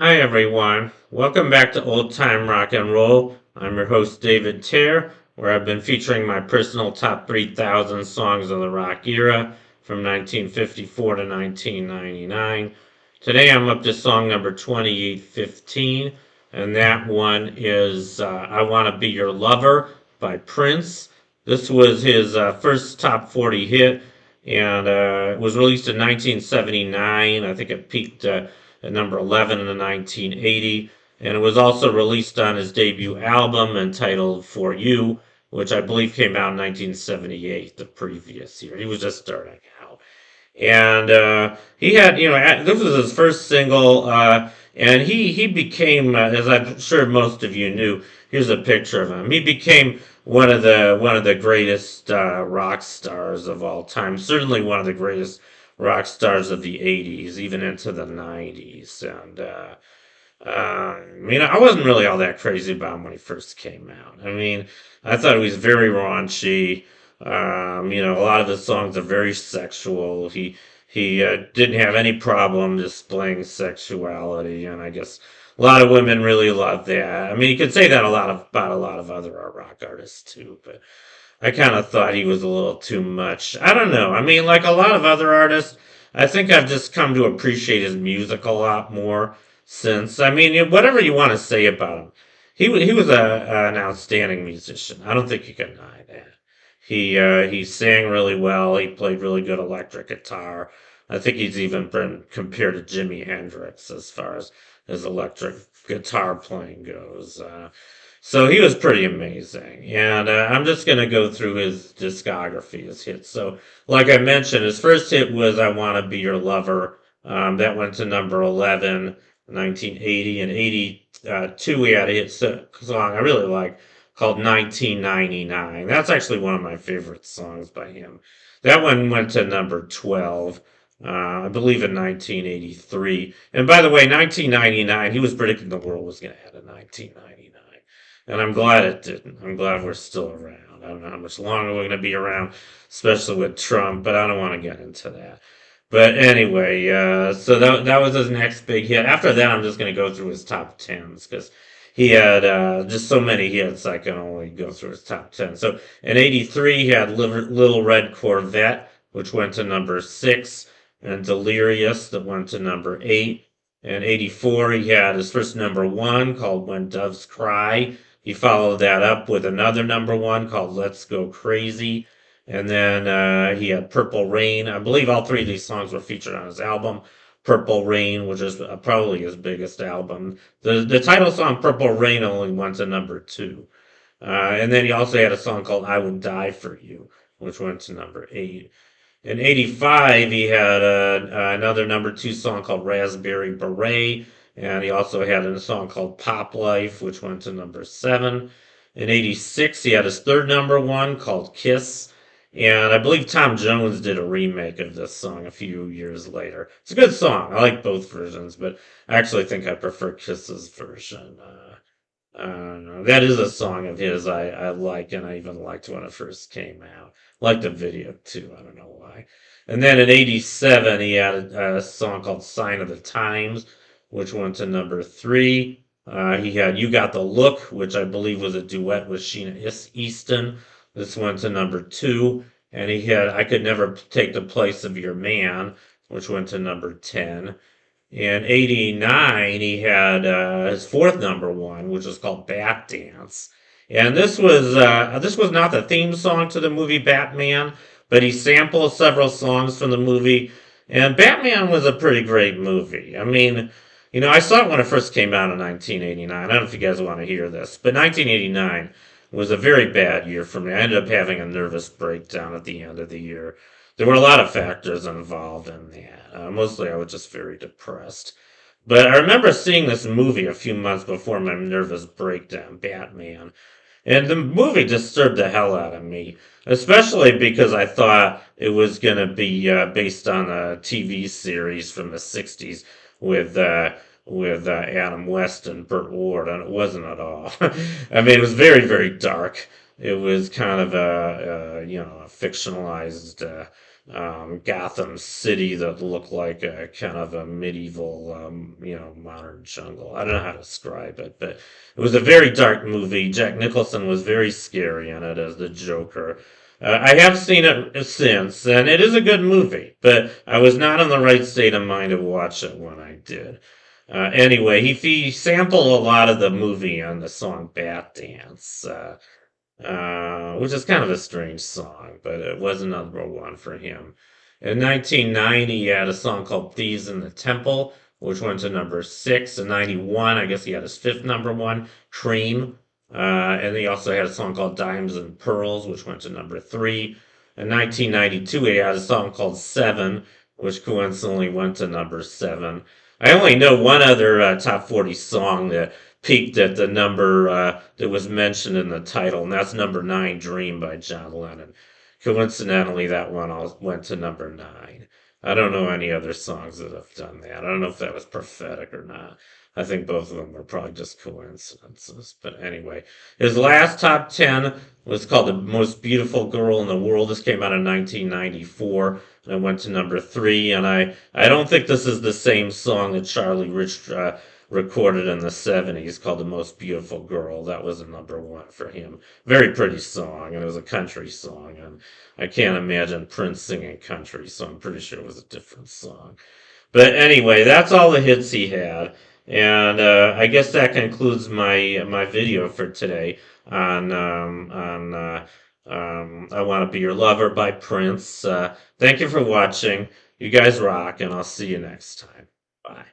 Hi everyone, welcome back to Old Time Rock and Roll. I'm your host David Terr, where I've been featuring my personal top 3,000 songs of the rock era from 1954 to 1999. Today I'm up to song number 2815, and that one is I Wanna Be Your Lover by Prince. This was his first top 40 hit, and it was released in 1979. I think it peaked at number 11 in the 1980, and it was also released on his debut album entitled For You, which I believe came out in 1978, the previous year. He was just starting out. And he had, this was his first single, and he became, as I'm sure most of you knew, here's a picture of him. He became one of the greatest rock stars of all time. Certainly one of the greatest rock stars of the '80s, even into the '90s. And I wasn't really all that crazy about him when he first came out. I mean, I thought he was very raunchy. A lot of his songs are very sexual. He didn't have any problem displaying sexuality, and I guess a lot of women really love that. I mean, you could say that about a lot of other rock artists too, but I kind of thought he was a little too much. I don't know. I mean, like a lot of other artists, I think I've just come to appreciate his music a lot more since. I mean, whatever you want to say about him, he was an outstanding musician. I don't think you can deny that. He sang really well. He played really good electric guitar. I think he's even been compared to Jimi Hendrix as far as his electric guitar playing goes. So he was pretty amazing. And I'm just going to go through his discography, his hits. So, like I mentioned, his first hit was I Want to Be Your Lover. That went to number 11 in 1980. And 82, we had a hit song I really like called 1999. That's actually one of my favorite songs by him. That one went to number 12. I believe in 1983. And by the way, 1999, he was predicting the world was going to end in 1999. And I'm glad it didn't. I'm glad we're still around. I don't know how much longer we're going to be around, especially with Trump, but I don't want to get into that. But anyway, so that was his next big hit. After that, I'm just going to go through his top tens because he had just so many hits. I can only go through his top 10. So in '83, he had Little Red Corvette, which went to number 6, and Delirious, that went to number 8. In '84, he had his first number 1 called When Doves Cry. He followed that up with another number 1 called Let's Go Crazy. And then he had Purple Rain. I believe all three of these songs were featured on his album, Purple Rain, which is probably his biggest album. The title song, Purple Rain, only went to number 2. And then he also had a song called I Would Die For You, which went to number 8. In '85, he had another number 2 song called Raspberry Beret, and he also had a song called Pop Life, which went to number 7. In '86, he had his third number 1 called Kiss, and I believe Tom Jones did a remake of this song a few years later. It's a good song. I like both versions, but I actually think I prefer Kiss's version. That is a song of his I like, and I even liked when it first came out. Liked the video too. I don't know why. And then in '87, he had a song called "Sign of the Times," which went to number 3. He had "You Got the Look," which I believe was a duet with Sheena Easton. This went to number 2. And he had "I Could Never Take the Place of Your Man," which went to number 10. In '89, he had his fourth number 1, which was called Bat Dance. And this was not the theme song to the movie Batman, but he sampled several songs from the movie. And Batman was a pretty great movie. I mean, I saw it when it first came out in 1989. I don't know if you guys want to hear this, but 1989 was a very bad year for me. I ended up having a nervous breakdown at the end of the year. There were a lot of factors involved in that. Mostly, I was just very depressed. But I remember seeing this movie a few months before my nervous breakdown, Batman. And the movie disturbed the hell out of me, especially because I thought it was going to be based on a TV series from the '60s with Adam West and Burt Ward, and it wasn't at all. I mean, it was very, very dark. It was kind of a fictionalized Gotham City that looked like a kind of a medieval, modern jungle. I don't know how to describe it, but it was a very dark movie. Jack Nicholson was very scary in it as the Joker. I have seen it since, and it is a good movie, but I was not in the right state of mind to watch it when I did. Anyway, he sampled a lot of the movie on the song Bat Dance. Which is kind of a strange song, but it was a number one for him. In 1990, he had a song called Thieves in the Temple, which went to number six. In 91, I guess he had his fifth number one, Cream. And he also had a song called Diamonds and Pearls, which went to number three. In 1992, he had a song called Seven, which coincidentally went to number seven. I only know one other top 40 song that peaked at the number that was mentioned in the title, and that's number nine, Dream by John Lennon. Coincidentally, that one went to number nine. I don't know any other songs that have done that. I don't know if that was prophetic or not. I think both of them were probably just coincidences. But anyway, his last top 10 was called The Most Beautiful Girl in the World. This came out in 1994 and it went to number three. And I don't think this is the same song that Charlie Rich recorded in the 70s called The Most Beautiful Girl. That was a number one for him. Very pretty song, and it was a country song. And I can't imagine Prince singing country, so I'm pretty sure it was a different song. But anyway, that's all the hits he had. And I guess that concludes my video for today on I Want to Be Your Lover by Prince. Thank you for watching. You guys rock, and I'll see you next time. Bye.